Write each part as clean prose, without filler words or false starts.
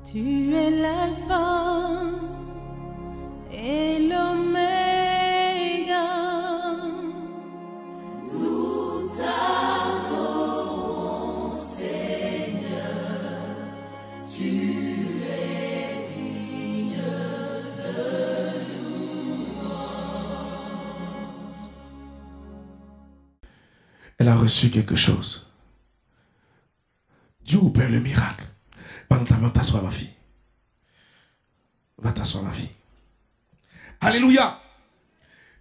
Tu es l'alpha et l'oméga. Nous t'adorons, Seigneur. Tu es digne de louange. Elle a reçu quelque chose. Dieu opère le miracle. Pendant ta main, t'assois, ma fille. Va t'asseoir, ma fille. Alléluia.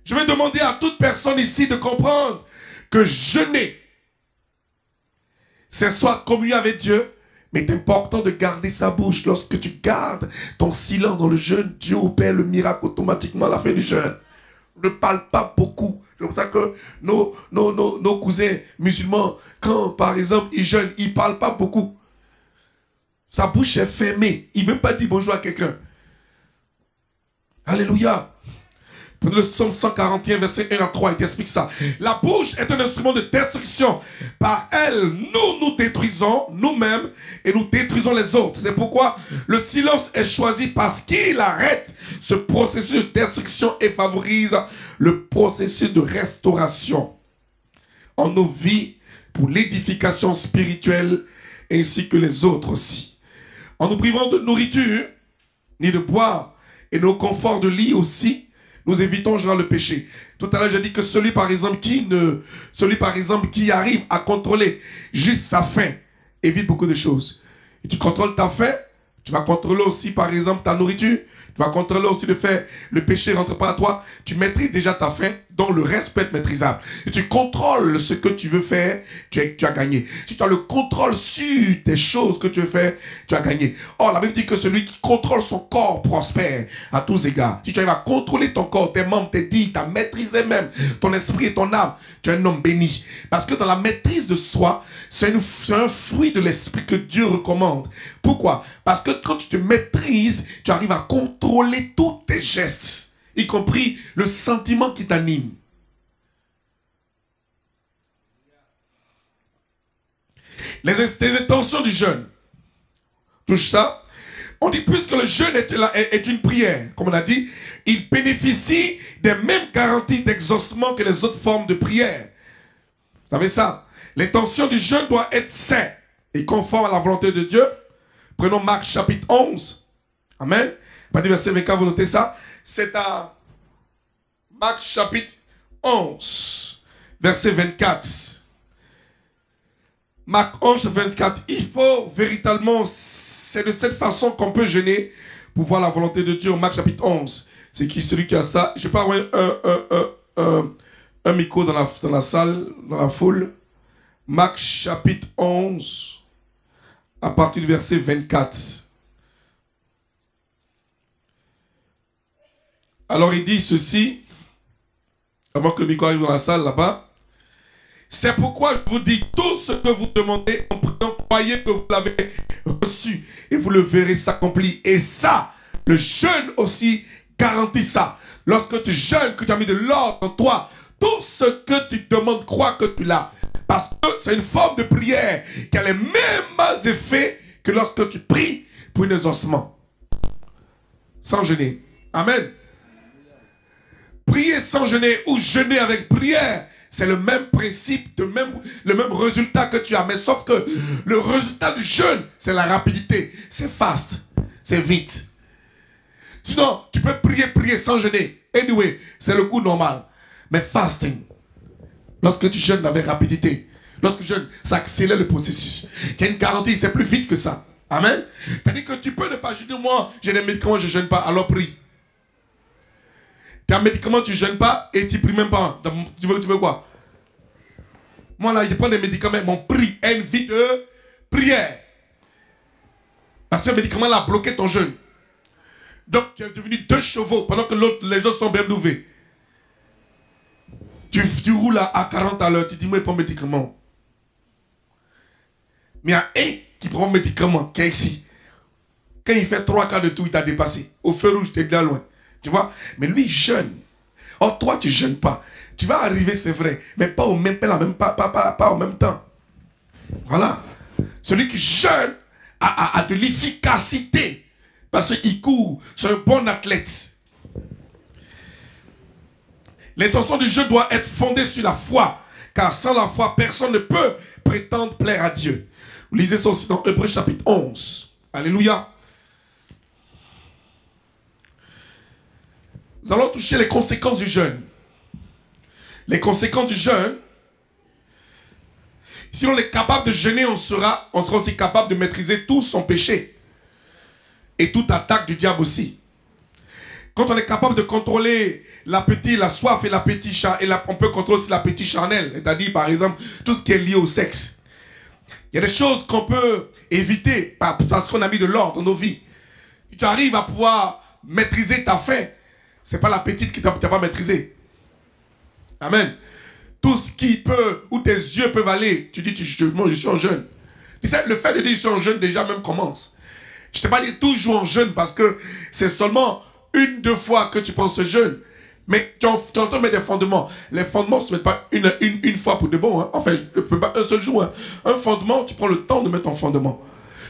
Je vais demander à toute personne ici de comprendre que jeûner, c'est soit communier avec Dieu, mais c'est important de garder sa bouche. Lorsque tu gardes ton silence dans le jeûne, Dieu opère le miracle automatiquement à la fin du jeûne. Ne parle pas beaucoup. C'est pour ça que nos cousins musulmans, quand par exemple ils jeûnent, ils ne parlent pas beaucoup. Sa bouche est fermée. Il ne veut pas dire bonjour à quelqu'un. Alléluia. Le psaume 141, verset 1 à 3, il t'explique ça. La bouche est un instrument de destruction. Par elle, nous détruisons nous-mêmes et nous détruisons les autres. C'est pourquoi le silence est choisi parce qu'il arrête ce processus de destruction et favorise le processus de restauration en nos vies pour l'édification spirituelle ainsi que les autres aussi. En nous privant de nourriture, ni de boire, et nos conforts de lit aussi, nous évitons généralement le péché. Tout à l'heure, j'ai dit que celui par exemple qui arrive à contrôler juste sa faim, évite beaucoup de choses. Et tu contrôles ta faim, tu vas contrôler aussi par exemple ta nourriture, tu vas contrôler aussi le fait, le péché ne rentre pas à toi. Tu maîtrises déjà ta faim, donc le reste peut être maîtrisable. Si tu contrôles ce que tu veux faire, tu as gagné. Si tu as le contrôle sur tes choses que tu veux faire, tu as gagné. Or, la Bible dit que celui qui contrôle son corps prospère à tous égards. Si tu arrives à contrôler ton corps, tes membres, tes dits, tu as maîtrisé même ton esprit et ton âme, tu es un homme béni. Parce que dans la maîtrise de soi, c'est un fruit de l'esprit que Dieu recommande. Pourquoi? Parce que quand tu te maîtrises, tu arrives à contrôler tous tes gestes, y compris le sentiment qui t'anime. Les intentions du jeûne. Touche ça. On dit puisque le jeûne est une prière, comme on a dit, il bénéficie des mêmes garanties d'exaucement que les autres formes de prière. Vous savez ça? L'intention du jeûne doit être saine et conforme à la volonté de Dieu. Prenons Marc chapitre 11. Amen. Verset 24, vous notez ça. C'est à Marc chapitre 11, verset 24. Marc 11, 24. Il faut véritablement, c'est de cette façon qu'on peut jeûner pour voir la volonté de Dieu. Marc chapitre 11. C'est qui celui qui a ça? Je peux avoir un micro dans la salle, dans la foule. Marc chapitre 11, à partir du verset 24. Alors il dit ceci, avant que le micro arrive dans la salle là-bas. C'est pourquoi je vous dis, tout ce que vous demandez en priant, croyez que vous l'avez reçu et vous le verrez s'accomplir. Et ça, le jeûne aussi garantit ça. Lorsque tu jeûnes, que tu as mis de l'ordre en toi, tout ce que tu demandes, crois que tu l'as. Parce que c'est une forme de prière qui a les mêmes effets que lorsque tu pries pour un exaucement. Sans jeûner. Amen. Prier sans jeûner ou jeûner avec prière, c'est le même principe, le même résultat que tu as. Mais sauf que le résultat du jeûne, c'est la rapidité. C'est fast. C'est vite. Sinon, tu peux prier sans jeûner. Anyway, c'est le coup normal. Mais fasting, lorsque tu jeûnes avec rapidité, lorsque tu jeûnes, ça accélère le processus. Tu as une garantie, c'est plus vite que ça. Amen. C'est-à-dire que tu peux ne pas jeûner. Moi, j'ai des médicaments, je ne jeûne pas, alors prie. Tu as un médicament, tu ne jeûnes pas et tu ne pries même pas. Tu veux quoi? Moi là, je prends des médicaments, mon prix est une vie de prière. Parce que le médicament là a bloqué ton jeûne. Donc tu es devenu 2 chevaux pendant que les gens sont bien nouvelles. Tu roules à 40 à l'heure, tu dis moi je prends un médicament. Mais il y a un qui prend un médicament, qui est ici. Quand il fait 3 quarts de tour, il t'a dépassé. Au feu rouge, tu es déjà loin. Tu vois? Mais lui, il jeûne. Or, toi, tu ne jeûnes pas. Tu vas arriver, c'est vrai, mais pas au même temps. Voilà. Celui qui jeûne a de l'efficacité parce qu'il court, c'est un bon athlète. L'intention du jeûne doit être fondée sur la foi, car sans la foi, personne ne peut prétendre plaire à Dieu. Vous lisez ça aussi dans Hébreux chapitre 11. Alléluia. Nous allons toucher les conséquences du jeûne. Les conséquences du jeûne. Si on est capable de jeûner, on sera aussi capable de maîtriser tout son péché. Et toute attaque du diable aussi. Quand on est capable de contrôler l'appétit, la soif et l'appétit, on peut contrôler aussi l'appétit charnel. C'est-à-dire, par exemple, tout ce qui est lié au sexe. Il y a des choses qu'on peut éviter parce qu'on a mis de l'ordre dans nos vies. Tu arrives à pouvoir maîtriser ta faim. Ce n'est pas l'appétit qui t'a pas maîtrisé. Amen. Tout ce qui peut, où tes yeux peuvent aller, tu dis, je suis en jeûne. Le fait de dire je suis en jeûne déjà même commence. Je ne t'ai pas dit toujours en jeûne parce que c'est seulement 1-2 fois que tu penses jeûne. Mais tu entends mettre des fondements. Les fondements ne se mettent pas une fois pour de bon. Hein. Enfin, je ne fais pas un seul jour. Hein. Un fondement, tu prends le temps de mettre ton fondement.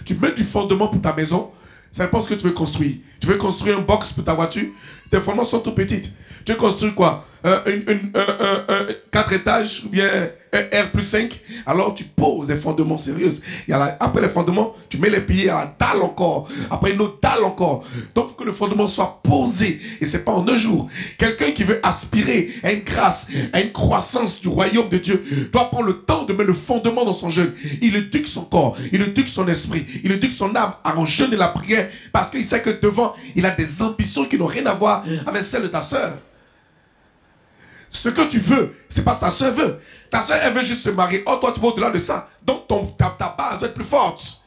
Tu mets du fondement pour ta maison. Ça dépend ce que tu veux construire. Tu veux construire un box pour ta voiture. Tes fondements sont tout petites. Tu veux construire quoi? 4 étages ou bien un R+5. Alors tu poses des fondements sérieux. Après les fondements, tu mets les piliers à la dalle encore. Après une autre dalle encore. Donc il faut que le fondement soit posé. Et ce n'est pas en un jour. Quelqu'un qui veut aspirer à une grâce, à une croissance du royaume de Dieu, doit prendre le temps de mettre le fondement dans son jeûne. Il éduque son corps, il éduque son esprit, il éduque son âme en jeûne et la prière. Parce qu'il sait que devant, il a des ambitions qui n'ont rien à voir avec celles de ta sœur. Ce que tu veux, c'est pas ce que ta soeur veut. Ta soeur, elle veut juste se marier. Oh, toi, tu vas au-delà de ça. Donc, ta base doit être plus forte.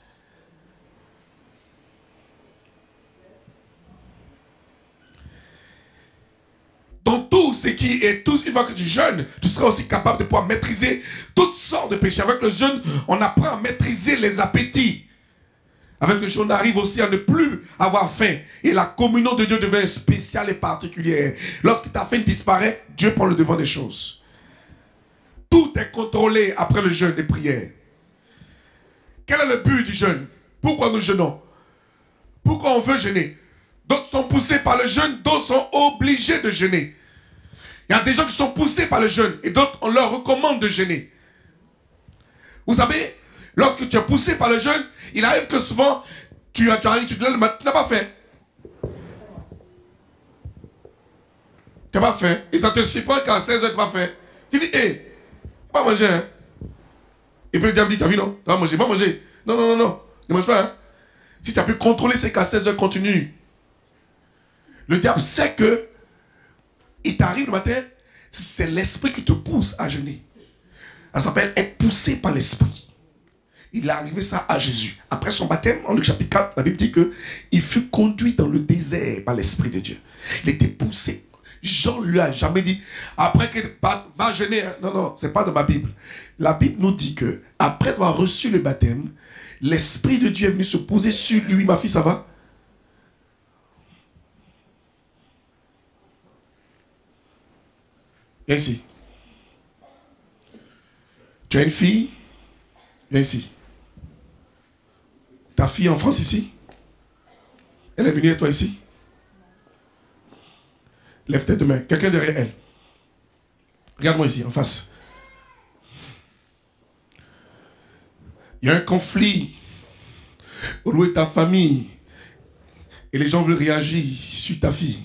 Dans tout ce qui est tout, une fois que tu jeûnes, tu seras aussi capable de pouvoir maîtriser toutes sortes de péchés. Avec le jeûne, on apprend à maîtriser les appétits. Avec le jeûne, on arrive aussi à ne plus avoir faim. Et la communion de Dieu devient spéciale et particulière. Lorsque ta faim disparaît, Dieu prend le devant des choses. Tout est contrôlé après le jeûne des prières. Quel est le but du jeûne? Pourquoi nous jeûnons? Pourquoi on veut jeûner? D'autres sont poussés par le jeûne, d'autres sont obligés de jeûner. Il y a des gens qui sont poussés par le jeûne et d'autres, on leur recommande de jeûner. Vous savez, lorsque tu es poussé par le jeûne, il arrive que souvent, tu arrives, tu te lèves le matin, tu n'as pas faim. Tu n'as pas faim. Et ça te surprend qu'à 16h, tu n'as pas faim. Tu dis, hé, pas manger. Hein? Et puis le diable dit, tu as vu, non? Tu vas manger, pas manger. Non, non, non, non. Ne mange pas. Hein? Si tu as pu contrôler, c'est qu'à 16h, continue. Le diable sait que il t'arrive le matin, c'est l'esprit qui te pousse à jeûner. Ça s'appelle être poussé par l'esprit. Il est arrivé ça à Jésus. Après son baptême, en Luc chapitre 4, la Bible dit qu'il fut conduit dans le désert par l'Esprit de Dieu. Il était poussé. Jean lui a jamais dit, après que va jeûner. Hein. Non, non, c'est pas dans ma Bible. La Bible nous dit que après avoir reçu le baptême, l'Esprit de Dieu est venu se poser sur lui. Ma fille, ça va? Viens ici. Tu as une fille? Viens ici. Ta fille en France ici? Elle est venue à toi ici? Lève tes deux mains. Quelqu'un derrière elle. Regarde-moi ici, en face. Il y a un conflit au niveau de ta famille et les gens veulent réagir sur ta fille.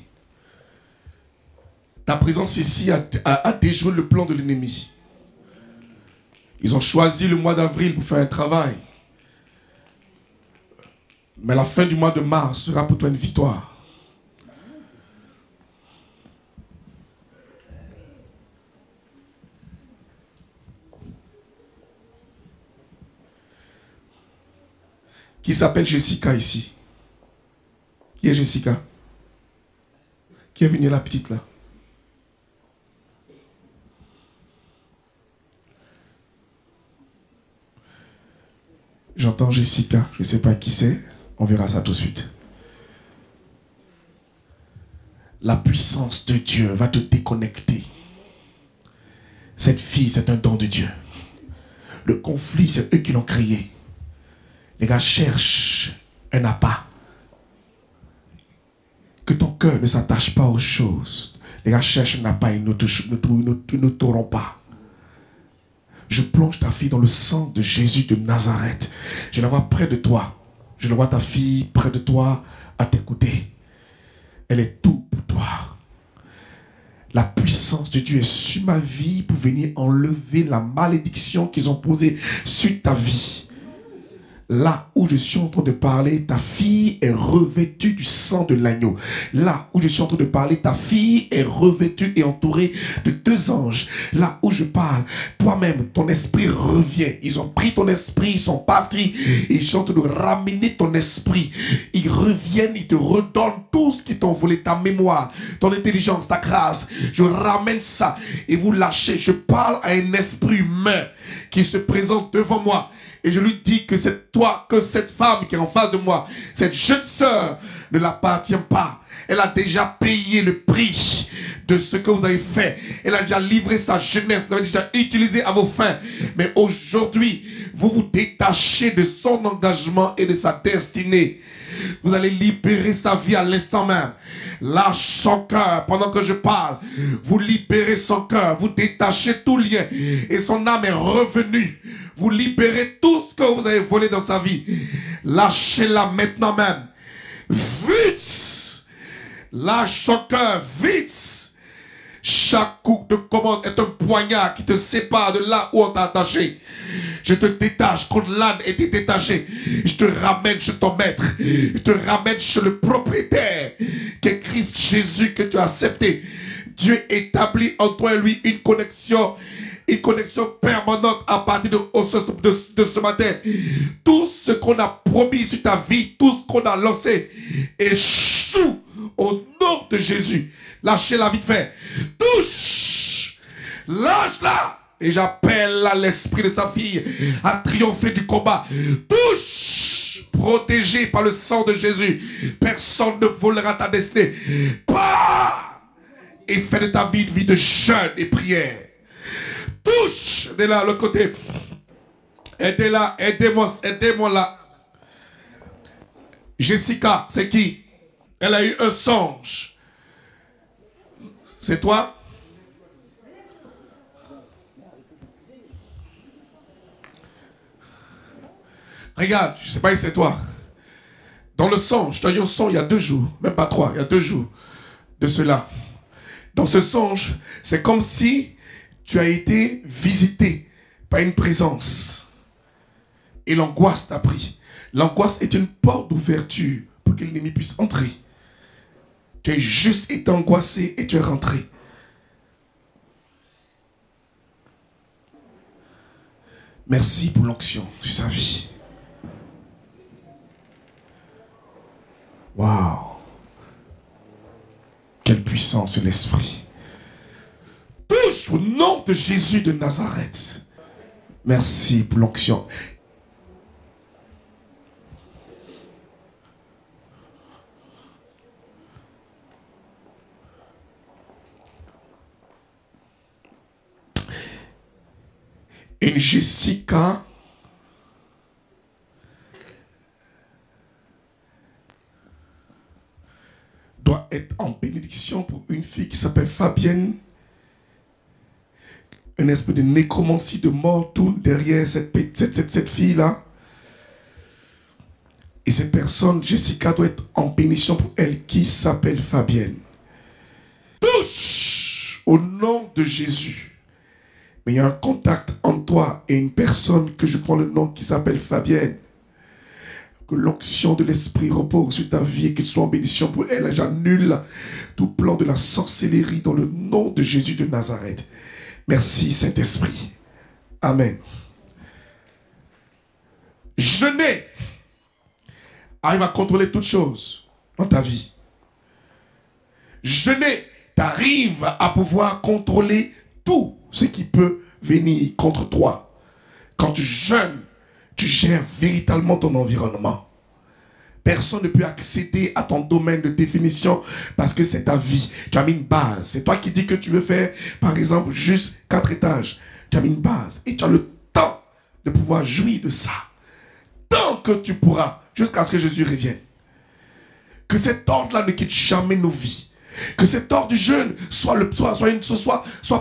Ta présence ici a déjoué le plan de l'ennemi. Ils ont choisi le mois d'avril pour faire un travail. Mais la fin du mois de mars sera pour toi une victoire. Qui s'appelle Jessica ici? Qui est Jessica? Qui est venue la petite là? J'entends Jessica, je ne sais pas qui c'est, on verra ça tout de suite. La puissance de Dieu va te déconnecter. Cette fille, c'est un don de Dieu. Le conflit, c'est eux qui l'ont créé. Les gars, cherche un appât. Que ton cœur ne s'attache pas aux choses. Les gars, cherche un appât et ne t'auront pas. Je plonge ta fille dans le sang de Jésus de Nazareth. Je la vois près de toi. Je la vois ta fille près de toi à t'écouter. Elle est tout pour toi. La puissance de Dieu est sur ma vie pour venir enlever la malédiction qu'ils ont posée sur ta vie. Là où je suis en train de parler, ta fille est revêtue du sang de l'agneau. Là où je suis en train de parler, ta fille est revêtue et entourée de 2 anges. Là où je parle, toi-même, ton esprit revient. Ils ont pris ton esprit, ils sont partis et ils sont en train de ramener ton esprit. Ils reviennent, ils te redonnent tout ce qu'ils t'ont volé, ta mémoire, ton intelligence, ta grâce. Je ramène ça et vous lâchez. Je parle à un esprit humain qui se présente devant moi. Et je lui dis que c'est toi, que cette femme qui est en face de moi, cette jeune sœur ne l'appartient pas. Elle a déjà payé le prix de ce que vous avez fait. Elle a déjà livré sa jeunesse, vous l'avez déjà utilisé à vos fins. Mais aujourd'hui, vous vous détachez de son engagement et de sa destinée. Vous allez libérer sa vie à l'instant même. Lâche son cœur pendant que je parle. Vous libérez son cœur. Vous détachez tout lien. Et son âme est revenue. Vous libérez tout ce que vous avez volé dans sa vie. Lâchez-la maintenant même. Vite. Lâche son cœur. Vite. Chaque coup de commande est un poignard qui te sépare de là où on t'a attaché. Je te détache quand l'âne était détaché. Je te ramène chez ton maître. Je te ramène chez le propriétaire qui est Christ Jésus que tu as accepté. Dieu établit en toi et lui une connexion permanente à partir de ce matin. Tout ce qu'on a promis sur ta vie, tout ce qu'on a lancé, échoue au nom de Jésus. Lâchez-la vite fait. Touche. Lâche-la. Et j'appelle à l'esprit de sa fille à triompher du combat. Touche. Protégé par le sang de Jésus. Personne ne volera ta destinée. Pas. Et fais de ta vie une vie de jeûne et prière. Touche. Aidez-la, l'autre côté. Aidez-la, aidez-moi là. Jessica, c'est qui? Elle a eu un songe. C'est toi? Regarde, je ne sais pas si c'est toi. Dans le songe, tu as eu un songe il y a 2 jours, même pas 3, il y a 2 jours de cela. Dans ce songe, c'est comme si tu as été visité par une présence. Et l'angoisse t'a pris. L'angoisse est une porte d'ouverture pour que l'ennemi puisse entrer. Tu as juste été angoissé et tu es rentré. Merci pour l'onction sur sa vie. Waouh! Quelle puissance de l'esprit. Touche au nom de Jésus de Nazareth. Merci pour l'onction. Et Jessica doit être en bénédiction pour une fille qui s'appelle Fabienne. Un esprit de nécromancie, de mort tourne derrière cette fille-là. Et cette personne, Jessica, doit être en bénédiction pour elle qui s'appelle Fabienne. Touche au nom de Jésus. Mais il y a un contact entre toi et une personne que je prends le nom qui s'appelle Fabienne. Que l'onction de l'esprit repose sur ta vie et qu'il soit en bénédiction pour elle. J'annule tout plan de la sorcellerie dans le nom de Jésus de Nazareth. Merci Saint-Esprit. Amen. Jeûner arrive à contrôler toutes choses dans ta vie. Jeûner t'arrive à pouvoir contrôler tout ce qui peut venir contre toi. Quand tu jeûnes, tu gères véritablement ton environnement. Personne ne peut accéder à ton domaine de définition parce que c'est ta vie. Tu as mis une base. C'est toi qui dis que tu veux faire, par exemple, juste 4 étages. Tu as mis une base et tu as le temps de pouvoir jouir de ça. tant que tu pourras, jusqu'à ce que Jésus revienne. Que cet ordre-là ne quitte jamais nos vies. Que cet ordre du jeûne soit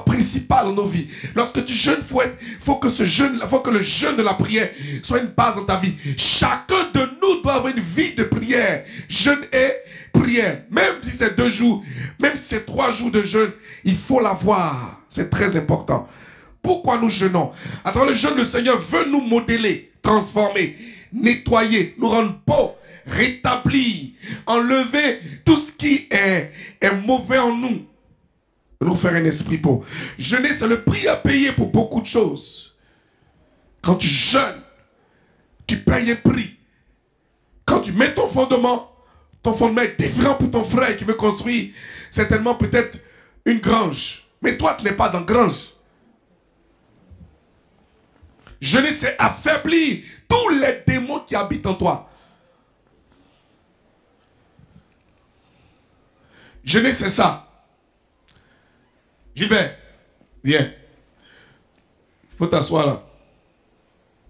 principal dans nos vies. Lorsque tu jeûnes, faut que le jeûne de la prière soit une base dans ta vie. Chacun de nous doit avoir une vie de prière. Jeûne et prière. Même si c'est 2 jours, même si c'est 3 jours de jeûne, il faut l'avoir. C'est très important. Pourquoi nous jeûnons? À travers le jeûne, le Seigneur veut nous modeler, transformer, nettoyer, nous rendre beaux, rétablir, enlever tout ce qui est mauvais en nous, nous faire un esprit beau. Jeûner, c'est le prix à payer pour beaucoup de choses. Quand tu jeûnes, tu payes un prix. Quand tu mets ton fondement est différent pour ton frère qui veut construire certainement peut-être une grange. Mais toi, tu n'es pas dans la grange. Jeûner, c'est affaiblir tous les démons qui habitent en toi. Jeûner, c'est ça. Gilbert, viens. Faut t'asseoir là.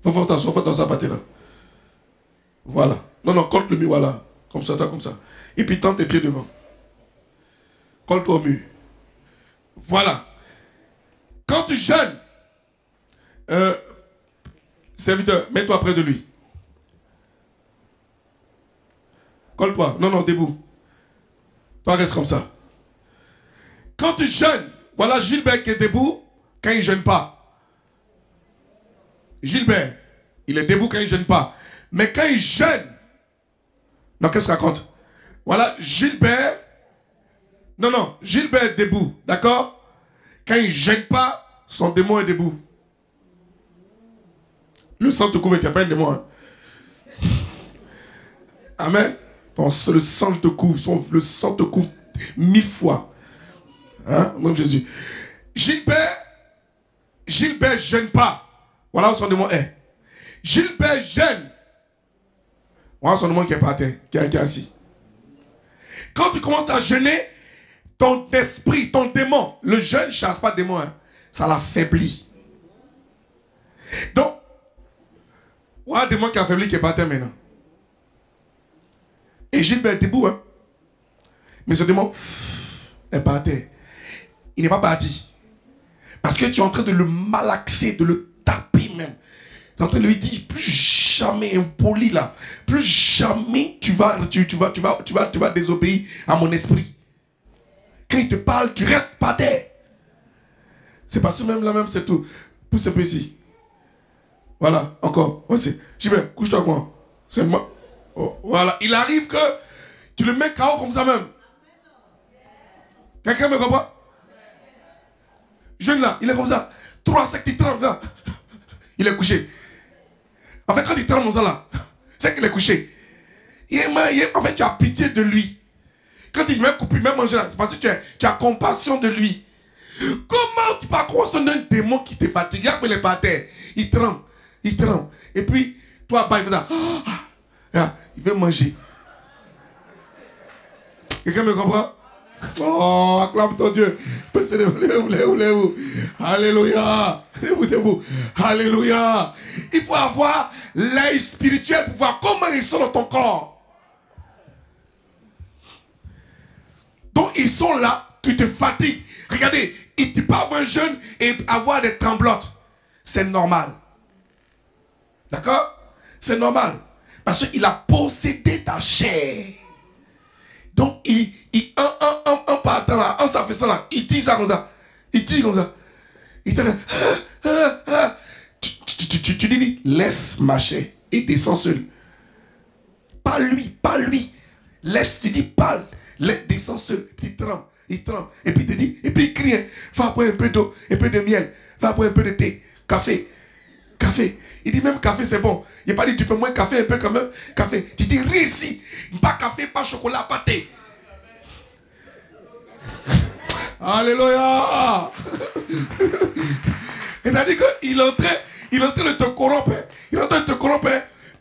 Faut t'asseoir, pâté là. Voilà. Non, colle le mur, voilà. Comme ça, comme ça. Et puis tends tes pieds devant. Colle-toi au mur. Voilà. Quand tu jeûnes, serviteur, mets-toi près de lui. Colle-toi. Non, debout. Toi, reste comme ça. Quand tu jeûnes, voilà Gilbert qui est debout quand il ne jeûne pas. Gilbert, il est debout quand il ne jeûne pas. Mais quand il jeûne, non, qu'est-ce qu'il raconte? Voilà Gilbert. Non, Gilbert est debout, d'accord? Quand il ne jeûne pas, son démon est debout. Le sang te couvre, tu n'as pas un démon. Hein? Amen. Le sang te couvre, le sang te couvre 1000 fois. Hein? Nom de Jésus. Gilbert jeûne pas. Voilà où son démon est. Gilbert jeûne. Voilà son démon qui est par terre, qui est assis. Quand tu commences à jeûner, ton esprit, ton démon, le jeûne ne chasse pas le démon, hein, ça l'affaiblit. Donc, voilà un démon qui affaiblit qui est par terre maintenant. Et Gilbert est debout, hein. Mais ce démon est par terre. Il n'est pas parti. Parce que tu es en train de le malaxer, de le taper même. Tu es en train de lui dire, plus jamais impoli là. Plus jamais tu vas désobéir à mon esprit. Quand il te parle, tu restes par terre. C'est pas ce même là même, c'est tout. Pousse un peu ici. Voilà, encore. Voici. Gilbert, couche-toi avec moi. C'est moi. Oh, voilà, il arrive que tu le mets KO comme ça même. Quelqu'un me comprend? Jeune là, il est comme ça. 3 sectes, il tremble là. Il est couché. En fait, quand il tremble comme ça là, c'est qu'il est couché. En fait, tu as pitié de lui. Quand il met couper, même manger là, c'est parce que tu as compassion de lui. Comment tu vas croire sur un démon qui te fatigue? Il est par terre. Il tremble. Et puis, toi, il fait ça. Il veut manger. Quelqu'un me comprend? Oh, acclame ton Dieu. Lève-vous. Alléluia. Lève-vous. Alléluia. Il faut avoir l'œil spirituel pour voir comment ils sont dans ton corps. Donc, ils sont là, tu te fatigues. Regardez, tu peux avoir un jeûne et avoir des tremblotes. C'est normal. D'accord? C'est normal. Parce qu'il a possédé ta chair. Donc, un partant là, en s'affaissant là, il dit ça comme ça. Il dit comme ça. Il te dit, tu dis, laisse marcher et descends seul. Pas lui. Laisse, tu dis, pas, descends seul. Il tremble. Et puis il te dit, et puis il crie, va boire un peu d'eau, un peu de miel, va boire un peu de thé, café. Il dit même café c'est bon. Il n'a pas dit tu peux moins café un peu quand même. Café. Tu dis réussi. Pas café, pas chocolat, pas thé. Alléluia. C'est-à-dire qu'il est en train de te corrompre.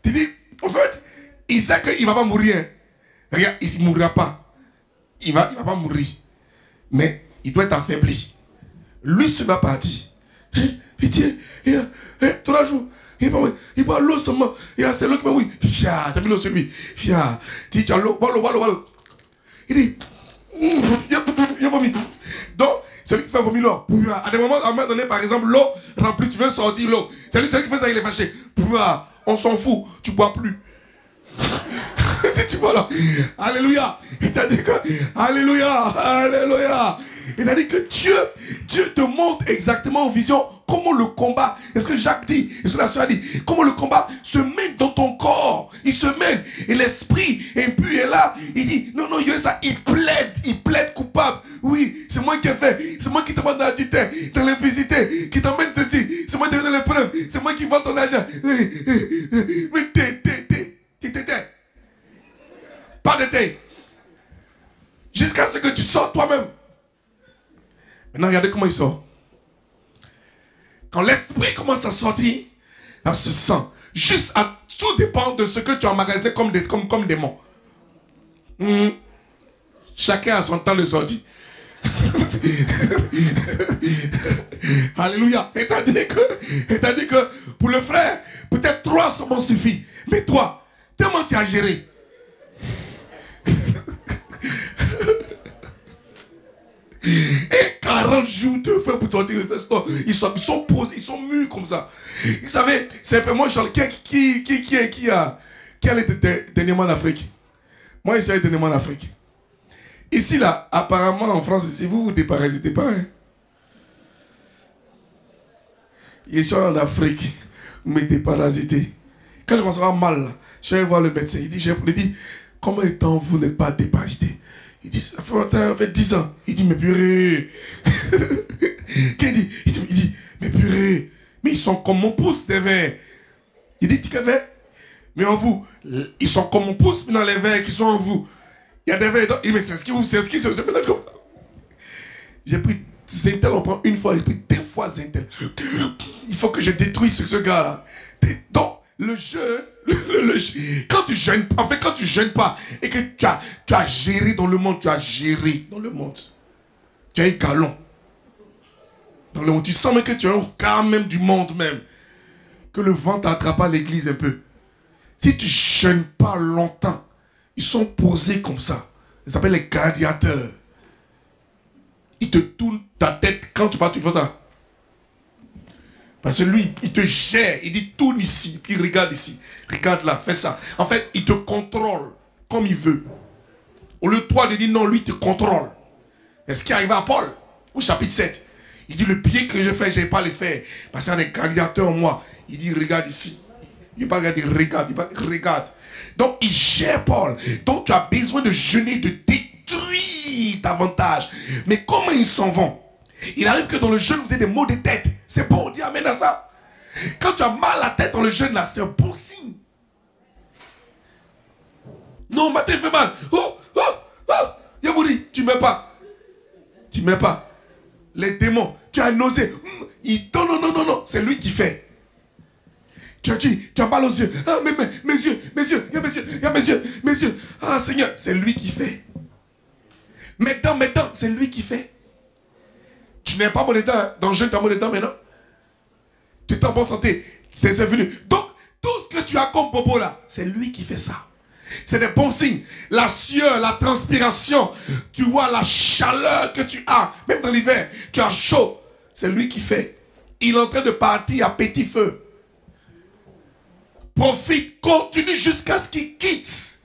Tu dis, en fait, il sait qu'il ne va pas mourir. Regarde, il ne mourra pas. Il va pas mourir. Mais il doit être affaibli. Lui se va partir. Pitié. 3 jours. Il boit l'eau seulement. Et c'est l'eau qui m'a dit, fia, t'as mis l'eau sur lui. Fia, dis, tu as l'eau, bois l'eau. Il dit, il a vomi. Donc, c'est lui qui fait vomir l'eau. À des moments, à un moment donné, par exemple, l'eau remplie, tu veux sortir l'eau. C'est lui qui fait ça, il est fâché. On s'en fout, tu bois plus. Tu vois là, alléluia. Il t'a dit que, alléluia. Il t'a dit que Dieu te montre exactement en vision comment le combat, est-ce que Jacques dit, est-ce que la soeur a dit, comment le combat se mène dans ton corps, il se mène, et l'esprit impur est là, il dit, non, il y a ça, il plaide coupable, oui, c'est moi qui ai fait, c'est moi qui te mets dans la dité, dans l'impudicité, qui t'emmène ceci, c'est moi qui te donne l'épreuve, c'est moi qui vends ton argent, mais t'es, pas de thé, jusqu'à ce que tu sors toi-même. Maintenant, regardez comment il sort. Quand l'esprit commence à sortir, ça se sent. Juste à tout dépend de ce que tu as emmagasiné comme démon. Chacun a son temps de sortie. Alléluia. Et t'as dit que pour le frère, peut-être 3 sont suffit. Mais toi, tellement tu as géré. Et 40 jours de feu pour sortir. Ils sont posés, ils sont mûrs comme ça. Vous savez, c'est un peu moi, genre, qui a les dernièrement en Afrique. Moi, je suis allé dernièrement en Afrique. Ici, là, apparemment, en France, ici, vous ne déparasitez pas. Hein? Ils sont en Afrique, mais déparasité. Quand je commence à avoir mal, là, je suis allé voir le médecin. Il dit, combien de temps vous n'êtes pas déparasité? Il dit, ça fait 10 ans. Il dit, mais purée. Il dit, mais purée. Mais ils sont comme mon pouce, des vers. Il dit, tu verre? Mais en vous, ils sont comme mon pouce, mais dans les vers qui sont en vous. Il y a des vers. Il dit, mais c'est ce qui se fait comme ça. J'ai pris Zintel, on prend une fois, j'ai pris 2 fois Zintel. Il faut que je détruise ce gars-là. Donc, le jeûne, quand tu jeûnes, en fait, quand tu jeûnes pas et que tu as géré dans le monde, tu as géré dans le monde. Tu as un galon dans le monde. Tu sens même que tu as un quart même du monde même. Que le vent t'attrape à l'église un peu. Si tu jeûnes pas longtemps, ils sont posés comme ça. Ils s'appellent les gladiateurs. Ils te tournent ta tête quand tu pars, tu fais ça. Parce que lui, il te gère, il dit tourne ici, puis regarde ici, regarde là, fais ça. En fait, il te contrôle comme il veut. Au lieu de toi de dire non, lui, il te contrôle. Et ce qui arrive à Paul, au chapitre 7, il dit le pied que je fais, je n'ai pas le faire. Parce qu'il y a des gladiateurs en moi. Il dit regarde ici. Il ne pas regarder, regarde. Donc, il gère Paul. Donc, tu as besoin de jeûner, de détruire davantage. Mais comment ils s'en vont? Il arrive que dans le jeûne, vous avez des maux de tête. C'est bon, on dit amen à ça. Quand tu as mal à la tête dans le jeûne, là, c'est un bon signe. Non, ma tête fait mal. Yabouri, tu ne mets pas. Tu ne mets pas. Les démons, tu as nausée. Non, c'est lui qui fait. Tu as mal aux yeux. Ah, mais mes yeux, il y a mes yeux. Ah, Seigneur, c'est lui qui fait. Maintenant, c'est lui qui fait. Tu n'es pas bon état, dans le jeûne, tu as bon état maintenant. Tu es en bonne santé, c'est venu. Donc, tout ce que tu as comme bobo là, c'est lui qui fait ça. C'est des bons signes. La sueur, la transpiration, tu vois la chaleur que tu as, même dans l'hiver, tu as chaud. C'est lui qui fait. Il est en train de partir à petit feu. Profite, continue jusqu'à ce qu'il quitte.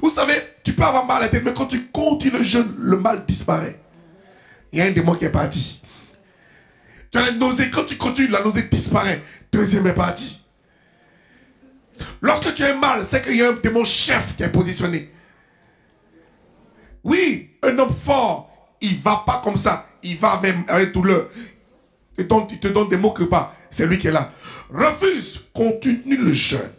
Vous savez, tu peux avoir mal à la tête, mais quand tu continues le jeûne, le mal disparaît. Il y a un démon qui est parti. Tu as la nausée, quand tu continues, la nausée disparaît. Deuxième est parti. Lorsque tu as mal, c'est qu'il y a un démon chef qui est positionné. Oui, un homme fort, il ne va pas comme ça. Il va avec douleur. Il te donne des mots que pas. C'est lui qui est là. Refuse, continue le jeûne.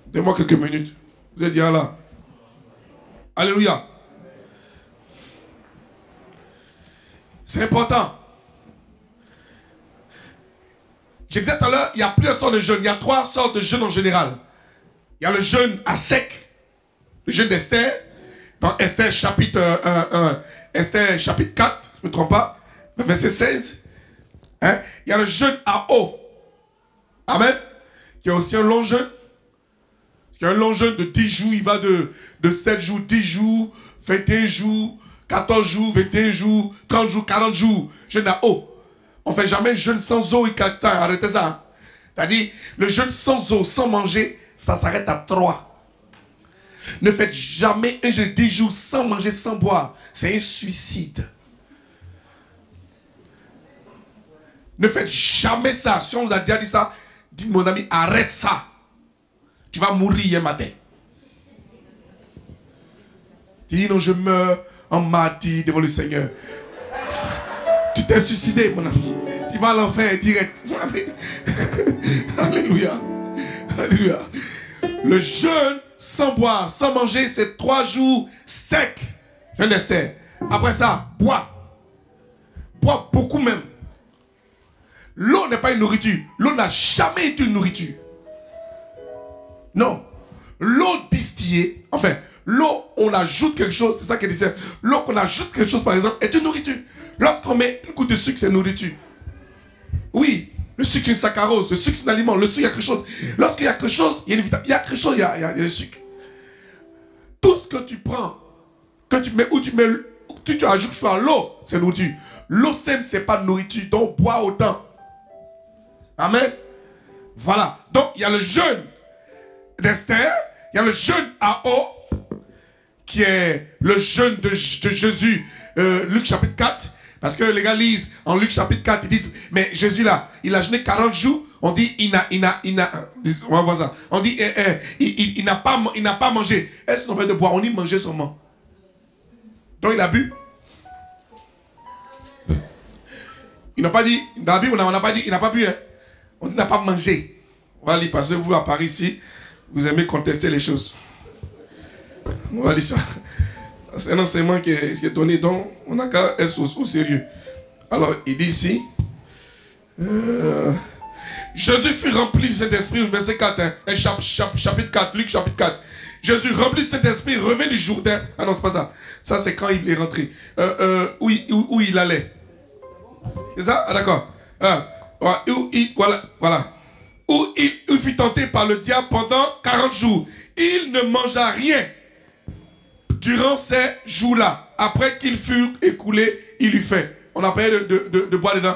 Donne-moi quelques minutes. Vous êtes bien là. Alléluia. C'est important. Je disais tout à l'heure, il y a plusieurs sortes de jeûnes. Il y a 3 sortes de jeûnes en général. Il y a le jeûne à sec. Le jeûne d'Esther. Dans Esther chapitre 4, je ne me trompe pas, verset 16. Hein? Il y a le jeûne à eau. Amen. Il y a aussi un long jeûne. Il y a un long jeûne de 10 jours. Il va de 7 jours, 10 jours, 21 jours, 14 jours, 21 jours, 30 jours, 40 jours. Jeûne à eau. On ne fait jamais jeûne sans eau et 4 ans. Arrêtez ça. Hein? C'est-à-dire, le jeûne sans eau, sans manger, ça s'arrête à 3. Ne faites jamais un jeûne de 10 jours sans manger, sans boire. C'est un suicide. Ne faites jamais ça. Si on vous a déjà dit ça, dites mon ami, arrête ça. Tu vas mourir un matin. Tu dis non, je meurs en martyr devant le Seigneur. Tu t'es suicidé, mon ami. Tu vas à l'enfer direct. Alléluia. Alléluia. Le jeûne sans boire, sans manger, c'est 3 jours secs. Jeûne d'Esther. Après ça, bois. Bois beaucoup même. L'eau n'est pas une nourriture. L'eau n'a jamais été une nourriture. Non. L'eau distillée, enfin, l'eau, on ajoute quelque chose, c'est ça qu'elle disait. L'eau qu'on ajoute quelque chose, par exemple, est une nourriture. Lorsqu'on met une goutte de sucre, c'est une nourriture. Oui, le sucre, c'est une saccharose. Le sucre, c'est un aliment. Le sucre, il y a quelque chose. Lorsqu'il y a quelque chose, il y a une vitamine. Il y a quelque chose, il y a le sucre. Tout ce que tu prends, que tu mets, où tu mets, tu ajoutes à l'eau, c'est nourriture. L'eau simple, c'est pas de nourriture. Donc, bois autant. Amen. Voilà. Donc, il y a le jeûne d'Esther. Il y a le jeûne à eau, qui est le jeûne de Jésus, Luc chapitre 4. Parce que les gars lisent en Luc chapitre 4, ils disent, mais Jésus là, il a jeûné 40 jours. On dit, on va voir ça. On dit, il n'a pas mangé. Est-ce qu'on fait de boire? On dit manger seulement. Donc il a bu. Il n'a pas dit, dans la Bible, on n'a pas dit, il n'a pas bu. Hein. On dit, il n'a pas mangé. On va lire, parce que vous, à Paris, ici, vous aimez contester les choses. On va lire ça. C'est un enseignement qui est donné, donc on n'a qu'à être au sérieux. Alors, il dit ici, Jésus fut rempli du Saint-Esprit, verset 4, hein, chapitre 4, Luc chapitre 4. Jésus rempli du Saint-Esprit, revint du Jourdain. Ah non, c'est pas ça. Ça, c'est quand il est rentré. Où il allait. C'est ça? Ah d'accord. Voilà. Où il fut tenté par le diable pendant 40 jours. Il ne mangea rien durant ces jours-là. Après qu'il fut écoulé, il eut faim. On a parlé de boire dedans.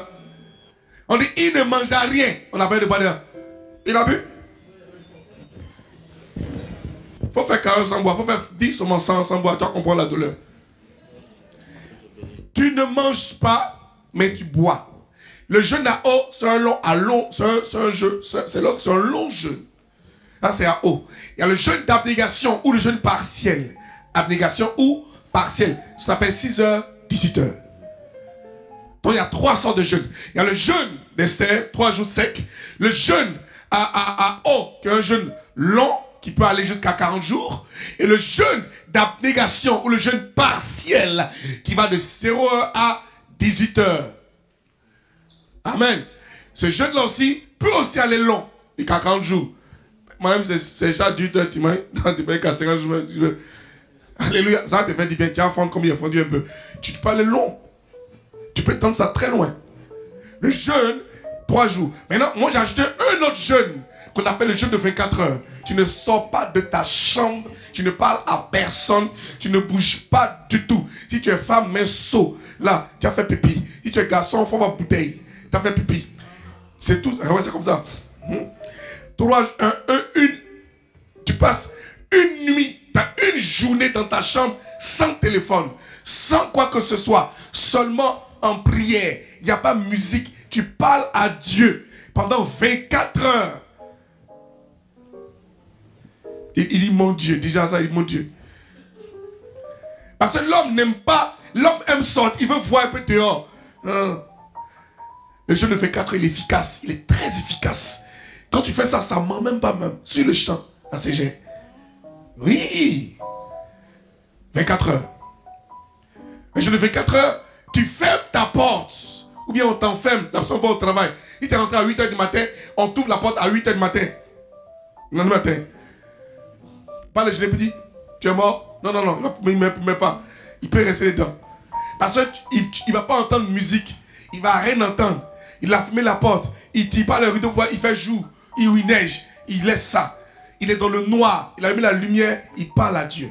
On dit, il ne mangea rien. On a parlé de boire dedans. Il a bu? Il faut faire 40 sans boire. Il faut faire 10 seulement sans boire. Tu vas comprendre la douleur. Tu ne manges pas, mais tu bois. Le jeûne à eau, c'est un long, c'est un long jeûne. Là, c'est à eau. Il y a le jeûne d'abnégation ou le jeûne partiel. Abnégation ou partiel. Ça s'appelle 6 heures, 18 heures. Donc, il y a 3 sortes de jeûnes. Il y a le jeûne d'Esther, 3 jours secs. Le jeûne à eau, qui est un jeûne long, qui peut aller jusqu'à 40 jours. Et le jeûne d'abnégation ou le jeûne partiel, qui va de 0 heure à 18 heures. Amen. Ce jeûne-là aussi peut aussi aller long, et 40 jours. Moi-même, c'est déjà 18 heures, tu m'as qu'à 50 jours. Alléluia. Ça te fait du bien. Tu as fondu comme il a fondu un peu. Tu peux aller long. Tu peux tendre ça très loin. Le jeûne, 3 jours. Maintenant, moi j'ai ajouté un autre jeûne qu'on appelle le jeûne de 24 heures. Tu ne sors pas de ta chambre. Tu ne parles à personne. Tu ne bouges pas du tout. Si tu es femme, mets seau. Là, tu as fait pipi. Si tu es garçon, faut ma bouteille. Tu as fait pipi. C'est tout. Ouais, c'est comme ça. Tu passes une nuit, tu as une journée dans ta chambre sans téléphone, sans quoi que ce soit, seulement en prière. Il n'y a pas de musique. Tu parles à Dieu pendant 24 heures. Il dit mon Dieu, déjà ça, il dit mon Dieu. Parce que l'homme n'aime pas, l'homme aime sortir, il veut voir un peu dehors. Le jeûne de 24 heures, il est efficace, il est très efficace. Quand tu fais ça, ça ment même pas même. Sur le champ, à CG. Oui. 24 heures. Le jeûne de 24 heures, tu fermes ta porte. Ou bien on t'enferme, la personne va au travail. Si tu es rentré à 8 heures du matin, on t'ouvre la porte à 8 heures du matin. Le matin. Pas le jeûne petit. Tu es mort? Non, il ne met pas. Il peut rester dedans. Parce qu'il ne va pas entendre musique. Il ne va rien entendre. Il a fermé la porte. Il ne tire pas le rideau, il fait jour, il neige. Il laisse ça. Il est dans le noir. Il a mis la lumière. Il parle à Dieu.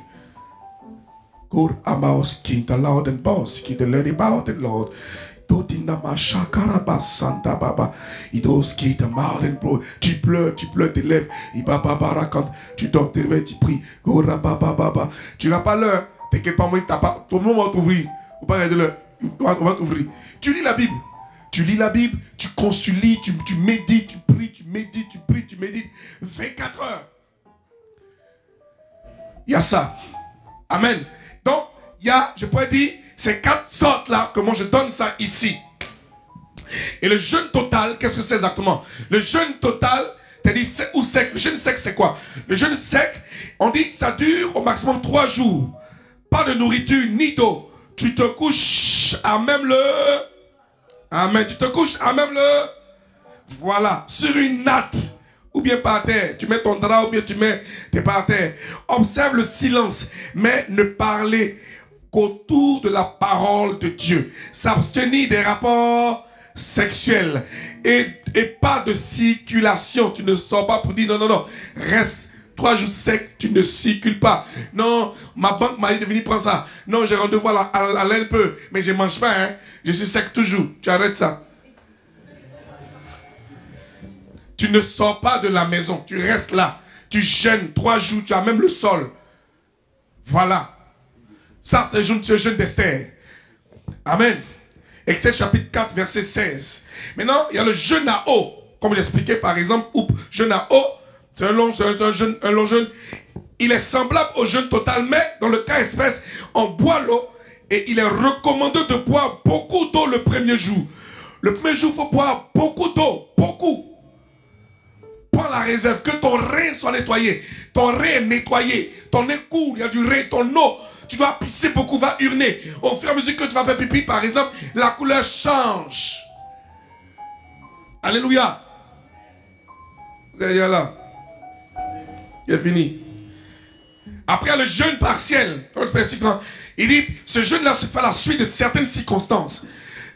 God amaos king the Lord and boss king the lady about the Lord. Tu pleures tes lèvres. Quand tu dors, tes rêves, tu pries. Tu n'as pas l'heure. T'inquiète pas, moi, ton nom va t'ouvrir. Faut pas regarder l'heure. On va t'ouvrir. Tu lis la Bible. Tu lis la Bible, tu consulis, tu médites, tu pries, tu médites, tu pries, tu médites. 24 heures. Il y a ça. Amen. Donc, il y a, je pourrais dire, ces 4 sortes là, que moi je donne ça ici. Et le jeûne total, qu'est-ce que c'est exactement? Le jeûne total, c'est-à-dire ou sec. Le jeûne sec, c'est quoi? Le jeûne sec, on dit que ça dure au maximum 3 jours. Pas de nourriture, ni d'eau. Tu te couches à même le... Amen. Tu te couches à même le... Voilà. Sur une natte. Ou bien par terre. Tu mets ton drap ou bien tu mets... T'es par terre. Observe le silence. Mais ne parlez qu'autour de la parole de Dieu. S'abstenir des rapports sexuels. Et pas de circulation. Tu ne sors pas pour dire non, non, non. Reste 3 jours secs, tu ne circules pas. Non, ma banque m'a dit de venir prendre ça. Non, j'ai rendez-vous à l'LPE, mais je ne mange pas. Hein. Je suis sec toujours. Tu arrêtes ça. Tu ne sors pas de la maison. Tu restes là. Tu jeûnes 3 jours. Tu as même le sol. Voilà. Ça, c'est le jeûne d'Esther. Amen. Exode chapitre 4, verset 16. Maintenant, il y a le jeûne à eau. Comme j'expliquais par exemple, jeûne à eau. C'est un long jeûne. Il est semblable au jeûne total, mais dans le cas espèce, on boit l'eau et il est recommandé de boire beaucoup d'eau le premier jour. Le premier jour, il faut boire beaucoup d'eau, beaucoup. Prends la réserve, que ton rein soit nettoyé. Ton rein est nettoyé, ton nez court, il y a du rein, ton eau. Tu dois pisser beaucoup, va uriner. Au fur et à mesure que tu vas faire pipi, par exemple, la couleur change. Alléluia. Vous allez là. Il est fini. Après le jeûne partiel, il dit, ce jeûne-là se fait à la suite de certaines circonstances.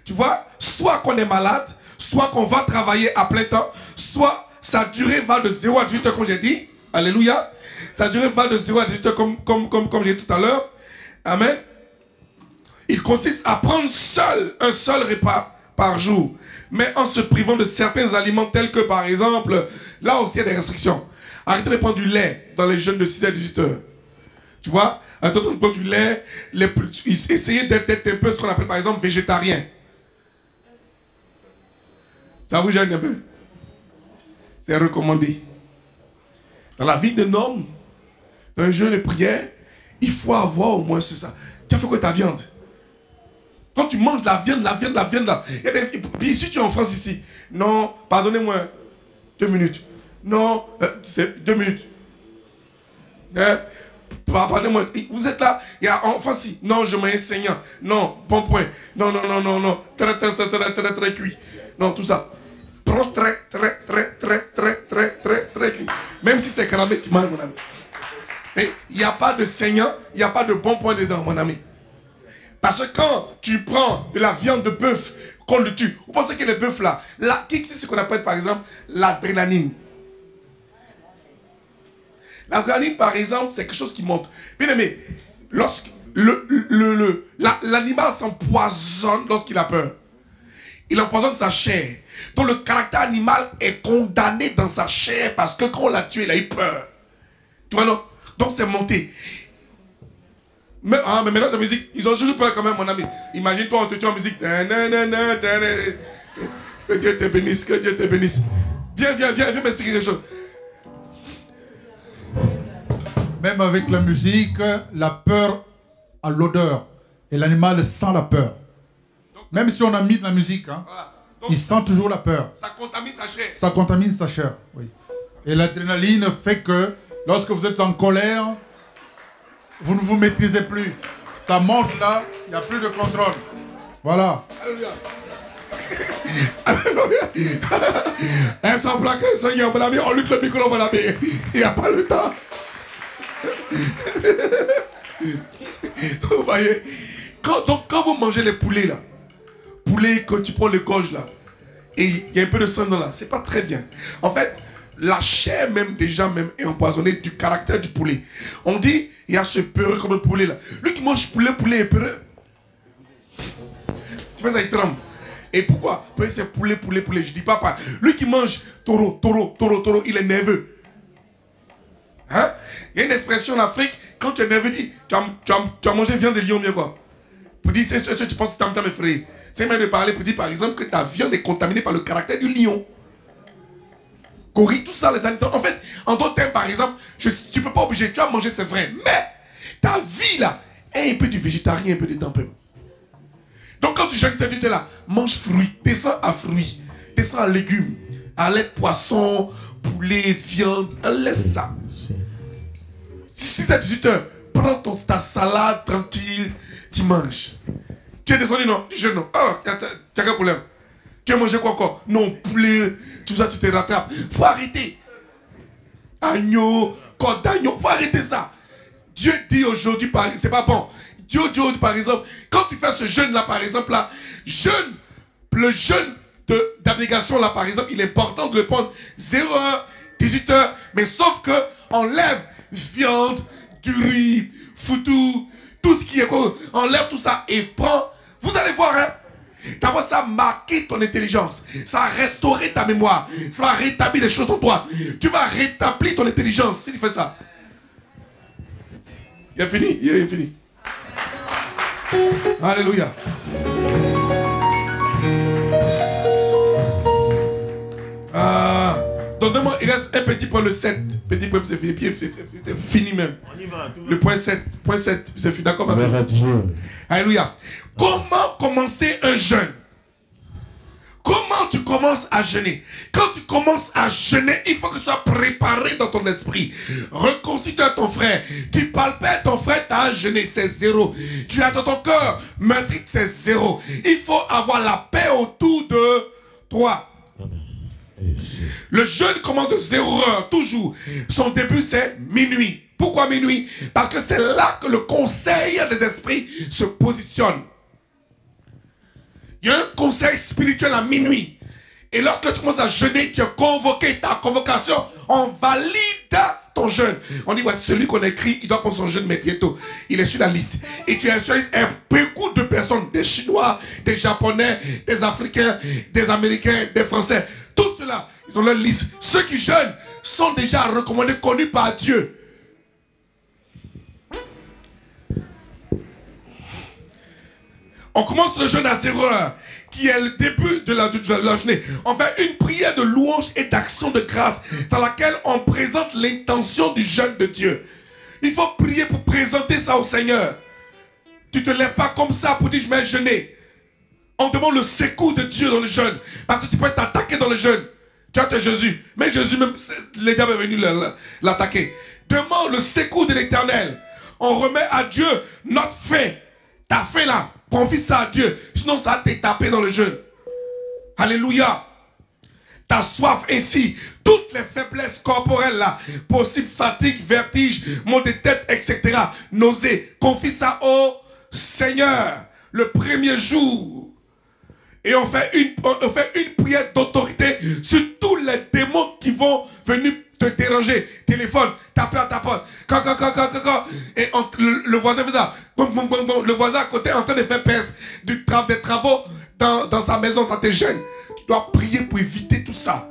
Tu vois, soit qu'on est malade, soit qu'on va travailler à plein temps, soit sa durée va de 0 à 18 heures, comme j'ai dit. Alléluia. Sa durée va de 0 à 18 heures, comme j'ai dit tout à l'heure. Amen. Il consiste à prendre un seul repas par jour, mais en se privant de certains aliments tels que, par exemple, là aussi il y a des restrictions. Arrêtez de prendre du lait dans les jeûnes de 6 à 18 heures. Tu vois? Arrêtez de prendre du lait. Essayez d'être un peu ce qu'on appelle par exemple végétarien. Ça vous gêne un peu? C'est recommandé. Dans la vie d'un homme, dans un jeûne de prière, il faut avoir au moins ça. Tu as fait quoi ta viande? Quand tu manges la viande là. Puis ici tu es en France ici. Non, pardonnez-moi. 2 minutes. Non, c'est 2 minutes. Pardonnez-moi, vous êtes là, il y a enfin si. Non, je m'ai enseignant. Non, bon point. Non. Très cuit. Non, tout ça. Très cuit. Même si c'est caramel, tu manges, mon ami. Et il n'y a pas de saignant, il n'y a pas de bon point dedans, mon ami. Parce que quand tu prends de la viande de bœuf, qu'on le tue, vous pensez que le bœuf là, c'est ce qu'on appelle par exemple l'adrénaline. L'adrénaline, par exemple, c'est quelque chose qui monte. Bien aimé, lorsque l'animal s'empoisonne lorsqu'il a peur. Il empoisonne sa chair. Donc le caractère animal est condamné dans sa chair parce que quand on l'a tué, il a eu peur. Tu vois, non? Donc c'est monté. Mais maintenant, c'est musique. Ils ont toujours peur quand même, mon ami. Imagine-toi, on te tue en musique. Que Dieu te bénisse, que Dieu te bénisse. Viens m'expliquer quelque chose. Même avec la musique, la peur a l'odeur. Et l'animal sent la peur. Même si on a mis de la musique, hein, voilà. Il sent toujours la peur. Ça contamine sa chair. Ça contamine sa chair, oui. Et l'adrénaline fait que lorsque vous êtes en colère, vous ne vous maîtrisez plus. Ça monte là, il n'y a plus de contrôle. Voilà. Alléluia. Alléluia. Un semblant que Seigneur, mon ami, on lutte le micro, mon ami. Il n'y a pas le temps. Vous voyez, quand vous mangez les poulets là, poulet, quand tu prends les gorges là, et il y a un peu de sang dans là. C'est pas très bien. En fait, la chair même déjà même est empoisonnée du caractère du poulet. On dit, il y a ce peureux comme le poulet là. Lui qui mange poulet est peureux. Tu fais ça, il tremble. Et pourquoi? Parce que c'est poulet. Je dis pas. Lui qui mange taureau, il est nerveux. Hein? Il y a une expression en Afrique, quand tu es nerveux, dis, tu as mangé viande de lion bien quoi. Pour dire, c'est ce que tu penses, tam mes frères. C'est même de parler pour dire par exemple que ta viande est contaminée par le caractère du lion. Corrie, tout ça, les animaux. En fait, en d'autres termes, par exemple, tu ne peux pas obliger, tu vas manger, c'est vrai. Mais ta vie là est un peu du végétarien, un peu dedans. Donc quand tu jeûnes cette vie là, mange fruits, descends à fruits, descends à légumes, à lait de poisson, poulet, viande, laisse ça. Si c'est 18 heures, prends ta salade tranquille, tu manges. Tu es descendu, non? Tu jeûnes, non? Oh, tu as quel problème? Tu as mangé quoi encore? Non, poulet, tout ça, tu te rattrapes. Faut arrêter. Agneau, côte d'agneau, faut arrêter ça. Dieu dit aujourd'hui, c'est pas bon. Dieu dit par exemple, quand tu fais ce jeûne-là, par exemple, là, le jeûne d'abnégation, là, par exemple, il est important de le prendre 0h, 18h, mais sauf que enlève viande, du riz, foutou, tout ce qui est quoi, enlève tout ça et prends. Vous allez voir, hein. D'abord, ça a marqué ton intelligence. Ça a restauré ta mémoire. Ça va rétablir les choses en toi. Tu vas rétablir ton intelligence si tu fais ça. Il a fini. Il a fini. Alléluia. Donc, il reste un petit point, le 7. Petit point, c'est fini. C'est fini même. Le point 7. Point 7, c'est fini. D'accord, ma fille? Alléluia. Comment commencer un jeûne? Comment tu commences à jeûner? Quand tu commences à jeûner, il faut que tu sois préparé dans ton esprit. Reconstitue ton frère. Tu parles pas à ton frère, tu as jeûné, c'est 0. Tu as dans ton cœur meurtri, c'est 0. Il faut avoir la paix autour de toi. Le jeûne commence de 0h, toujours. Son début, c'est minuit. Pourquoi minuit? Parce que c'est là que le conseil des esprits se positionne. Il y a un conseil spirituel à minuit. Et lorsque tu commences à jeûner, tu es convoqué. Ta convocation, on valide ton jeûne. On dit, voici celui qu'on écrit, il doit prendre son jeûne, mais bientôt. Il est sur la liste. Et tu es sur la liste. Et beaucoup de personnes, des Chinois, des Japonais, des Africains, des Américains, des Français, tous ceux-là, ils ont leur liste. Ceux qui jeûnent sont déjà recommandés, connus par Dieu. On commence le jeûne à 0h, qui est le début de la journée. On fait une prière de louange et d'action de grâce, dans laquelle on présente l'intention du jeûne de Dieu. Il faut prier pour présenter ça au Seigneur. Tu ne te lèves pas comme ça pour dire je vais jeûner. On demande le secours de Dieu dans le jeûne, parce que tu peux t'attaquer dans le jeûne. Tu as Jésus, mais Jésus même, les diables est venu l'attaquer. Demande le secours de l'Éternel. On remet à Dieu notre faim. Ta faim là, confie ça à Dieu. Sinon ça va te taper dans le jeûne. Alléluia. Ta soif ainsi, toutes les faiblesses corporelles là, possible fatigue, vertige, mal de tête, etc. Nausée, confie ça au Seigneur. Le premier jour. Et on fait une prière d'autorité sur tous les démons qui vont venir te déranger. Téléphone, taper à ta porte. Et le voisin fait ça. Le voisin à côté est en train de faire des travaux dans sa maison, ça te gêne. Tu dois prier pour éviter tout ça.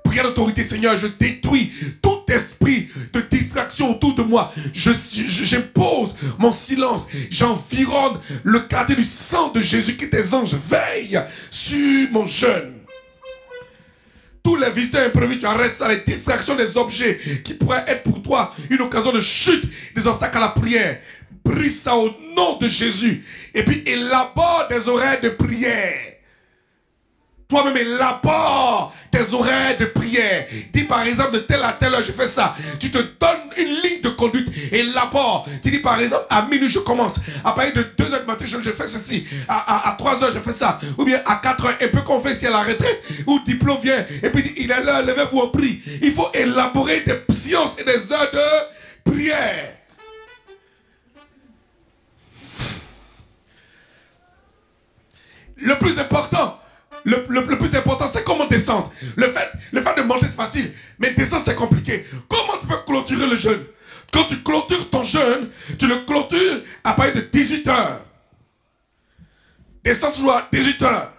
Prière d'autorité, Seigneur, je détruis tout esprit de distraction autour de moi. J'impose mon silence. J'environne le quartier du sang de Jésus, que tes anges veillent sur mon jeûne. Tous les visiteurs imprévus, tu arrêtes ça, les distractions des objets qui pourraient être pour toi une occasion de chute, des obstacles à la prière. Brise ça au nom de Jésus. Et puis élabore des oreilles de prière. Toi-même élabore tes oreilles de prière. Dis par exemple de telle à telle heure je fais ça. Tu te donnes une ligne de conduite. Élabore. Tu dis par exemple à minuit je commence. À partir de 2h du matin je fais ceci. À 3h je fais ça. Ou bien à 4h un peu qu'on fait ici à la retraite. Où diplôme vient. Et puis il est là, levez-vous en prie. Il faut élaborer des sciences et des heures de prière. Le plus important, le plus important, c'est comment descendre. Le fait de monter, c'est facile. Mais descendre, c'est compliqué. Comment tu peux clôturer le jeûne? Quand tu clôtures ton jeûne, tu le clôtures à partir de 18 heures. Descends toujours à 18 heures.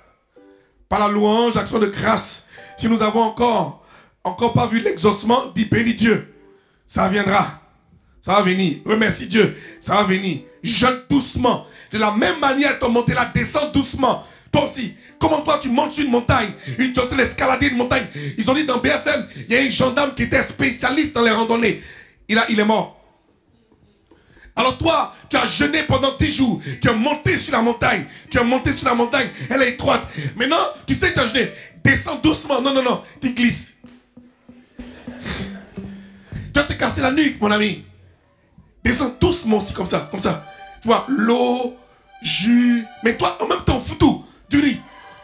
Par la louange, l'action de grâce. Si nous avons encore pas vu l'exaucement, dis bénis Dieu. Ça viendra. Ça va venir. Remercie Dieu. Ça va venir. Jeûne doucement. De la même manière, ton montée là, descends doucement. Toi aussi. Comment toi tu montes sur une montagne? Tu es en train d'escalader une montagne. Ils ont dit dans BFM, il y a un gendarme qui était spécialiste dans les randonnées. Il est mort. Alors toi, tu as jeûné pendant 10 jours. Tu es monté sur la montagne. Elle est étroite. Maintenant, tu sais que tu as jeûné. Descends doucement. Non. Tu glisses. Tu vas te casser la nuque, mon ami. Descends doucement aussi, comme ça. Tu vois, l'eau, jus. Mais toi, en même temps, foutou, du riz.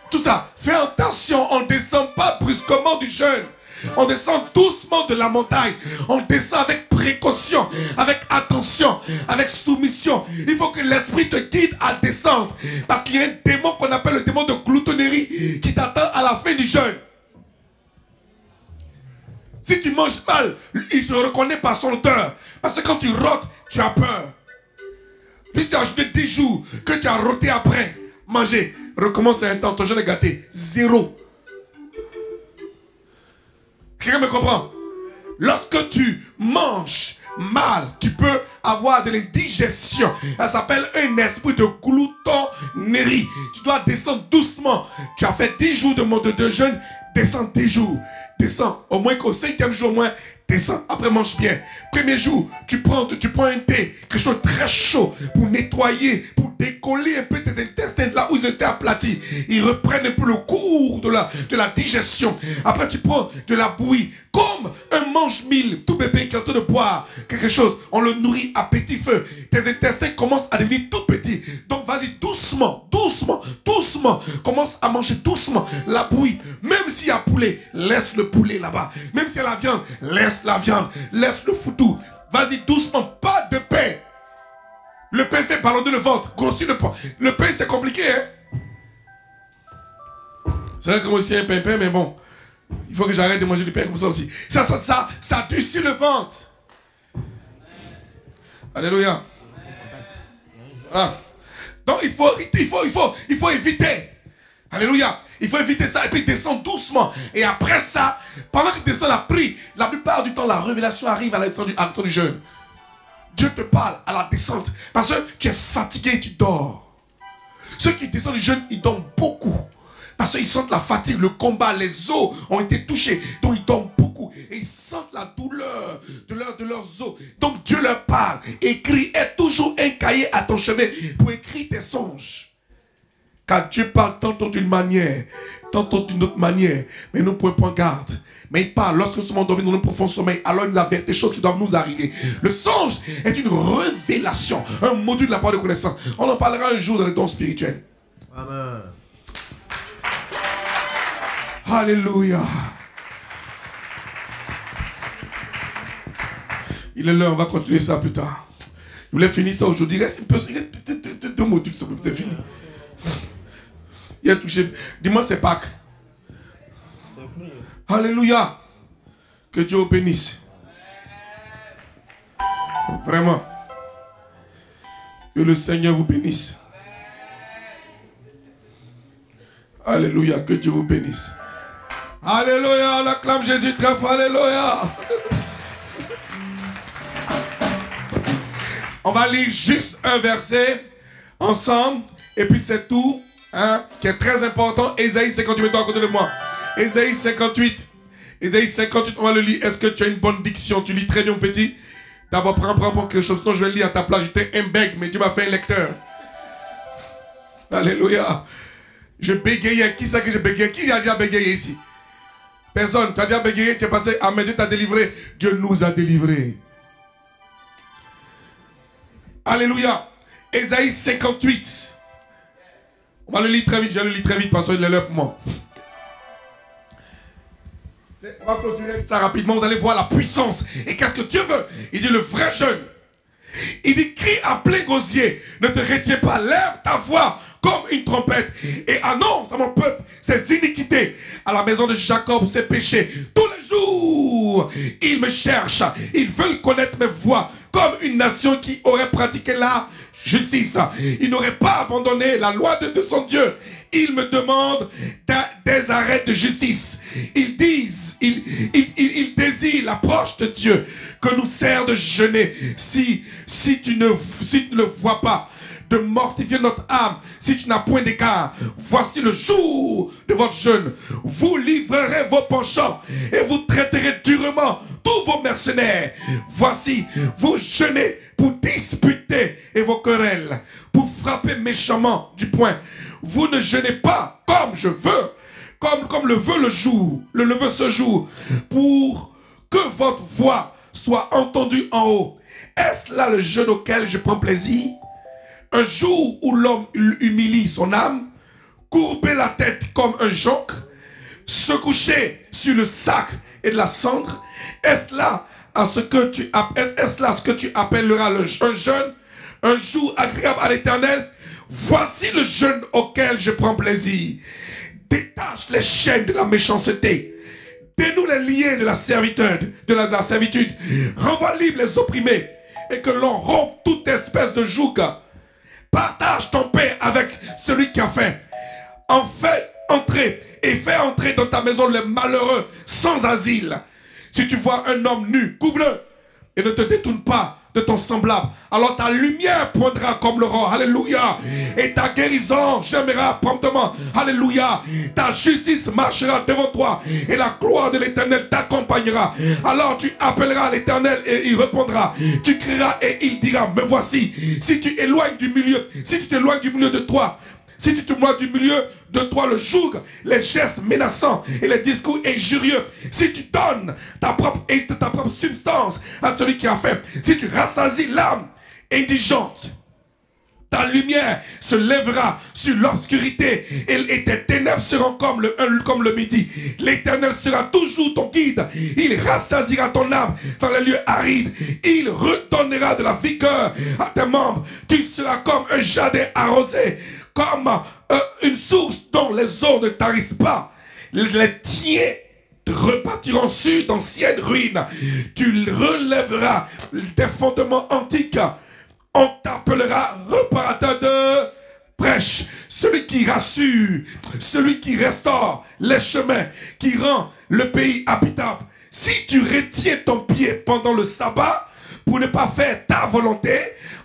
Tout ça. Fais attention, on ne descend pas brusquement du jeûne. On descend doucement de la montagne. On descend avec précaution, avec attention, avec soumission. Il faut que l'esprit te guide à descendre. Parce qu'il y a un démon qu'on appelle le démon de gloutonnerie qui t'attend à la fin du jeûne. Si tu manges mal, il se reconnaît par son odeur. Parce que quand tu rôtes, tu as peur. Si tu as jeûné 10 jours, que tu as rôté après, manger, recommence à un temps, ton jeûne est gâté. 0. Quelqu'un me comprend? Lorsque tu manges mal, tu peux avoir de l'indigestion. Ça s'appelle un esprit de gloutonnerie. Tu dois descendre doucement. Tu as fait 10 jours de jeûne, descends 10 jours. Descends. Au moins qu'au 5e jour, au moins, descends. Après, mange bien. Premier jour, tu prends un thé, quelque chose de très chaud pour nettoyer, pour décoller un peu tes intestins là où ils étaient aplatis. Ils reprennent un peu le cours de la digestion. Après, tu prends de la bouillie. Comme un mange-mille, tout bébé qui est en train de boire quelque chose, on le nourrit à petit feu. Tes intestins commencent à devenir tout petits. Donc, vas-y doucement. Commence à manger doucement la bouillie. Même s'il y a poulet, laisse le poulet là-bas. Même s'il y a la viande, laisse la viande. Laisse le foutou. Vas-y doucement, pas de pain. Le pain fait ballonner le ventre, grossir le pain. Le pain, c'est compliqué, hein? C'est vrai que moi aussi, un pain, mais bon. Il faut que j'arrête de manger du pain comme ça aussi. Ça durcit le ventre. Alléluia. Voilà. Donc il faut éviter. Alléluia. Il faut éviter ça et puis descendre doucement. Et après ça, pendant que tu descends la prie, la plupart du temps, la révélation arrive à la descente du jeûne. Dieu te parle à la descente. Parce que tu es fatigué et tu dors. Ceux qui descendent du jeûne, ils dorment beaucoup. Parce qu'ils sentent la fatigue, le combat, les os ont été touchés. Donc ils dorment beaucoup. Et ils sentent la douleur de leurs os. Donc Dieu leur parle. Écris, aie toujours un cahier à ton chevet pour écrire tes songes. Car Dieu parle tantôt d'une manière, tantôt d'une autre manière. Mais nous ne pouvons prendre garde. Mais il parle, lorsque nous sommes endormis dans le profond sommeil, alors il nous avertit des choses qui doivent nous arriver. Le songe est une révélation, un module de la parole de connaissance. On en parlera un jour dans les dons spirituels. Amen. Alléluia. Il est l'heure, on va continuer ça plus tard. Je voulais finir ça aujourd'hui. Reste un peu, deux modules, c'est fini. Il a touché. Dis-moi, c'est Pâques. Alléluia. Que Dieu vous bénisse. Vraiment. Que le Seigneur vous bénisse. Alléluia. Que Dieu vous bénisse. Alléluia. On acclame Jésus très fort. Alléluia. On va lire juste un verset ensemble. Et puis c'est tout. Hein, qui est très important. Ésaïe 58. Mets-toi à côté de moi. Ésaïe 58. Ésaïe 58, on va le lire. Est-ce que tu as une bonne diction? Tu lis très bien, petit. D'abord, prends quelque chose. Sinon, je vais le lire à ta place. J'étais un bec, mais Dieu m'a fait un lecteur. Alléluia. Je bégayais. Qui c'est que je bégayais? Qui a déjà bégayé ici? Personne. Tu as déjà bégayé? Tu es passé. Amen. Dieu t'a délivré. Dieu nous a délivrés. Alléluia. Ésaïe 58. On va le lire très vite. Je le lis très vite parce qu'il est l'heure pour moi. On va clôturer ça rapidement, vous allez voir la puissance. Et qu'est-ce que Dieu veut? Il dit le vrai jeûne. Il dit crie à plein gosier. Ne te retiens pas, lève ta voix comme une trompette et annonce à mon peuple ses iniquités, à la maison de Jacob ses péchés. Tous les jours, ils me cherchent, ils veulent connaître mes voies, comme une nation qui aurait pratiqué la justice. Ils n'auraient pas abandonné la loi de son Dieu. Ils me demandent des arrêts de justice. Ils disent, ils désirent l'approche de Dieu, que nous sert de jeûner. Si tu ne le vois pas, de mortifier notre âme, si tu n'as point d'écart, voici le jour de votre jeûne. Vous livrerez vos penchants et vous traiterez durement tous vos mercenaires. Voici, vous jeûnez pour disputer et vos querelles, pour frapper méchamment du poing. Vous ne jeûnez pas comme je veux, comme le veut le jour, le veut ce jour, pour que votre voix soit entendue en haut. Est-ce là le jeûne auquel je prends plaisir? Un jour où l'homme humilie son âme, courber la tête comme un jonc, se coucher sur le sac et de la cendre, est-ce là ce que tu appelleras un jeûne, un jour agréable à l'Éternel? Voici le jeûne auquel je prends plaisir. Détache les chaînes de la méchanceté, dénoue les liens de la servitude, renvoie libre les opprimés, et que l'on rompe toute espèce de joug. Partage ton pain avec celui qui a faim. En fait entrer et fais entrer dans ta maison les malheureux sans asile. Si tu vois un homme nu, couvre-le et ne te détourne pas de ton semblable. Alors ta lumière poindra comme l'aurore. Alléluia. Et ta guérison germera promptement. Alléluia. Ta justice marchera devant toi et la gloire de l'Éternel t'accompagnera. Alors tu appelleras l'Éternel et il répondra. Tu crieras et il dira, me voici. Si tu t'éloignes du milieu de toi, si tu te moques du milieu de toi le joug, les gestes menaçants et les discours injurieux, si tu donnes ta propre substance à celui qui a faim, si tu rassasies l'âme indigente, ta lumière se lèvera sur l'obscurité et tes ténèbres seront comme le midi. L'Éternel sera toujours ton guide. Il rassasiera ton âme dans les lieux arides. Il redonnera de la vigueur à tes membres. Tu seras comme un jardin arrosé, comme une source dont les eaux ne tarissent pas. Les tiens repartiront sur d'anciennes ruines. Tu relèveras des fondements antiques. On t'appellera réparateur de brèches, celui qui rassure, celui qui restaure les chemins, qui rend le pays habitable. Si tu retiens ton pied pendant le sabbat pour ne pas faire ta volonté,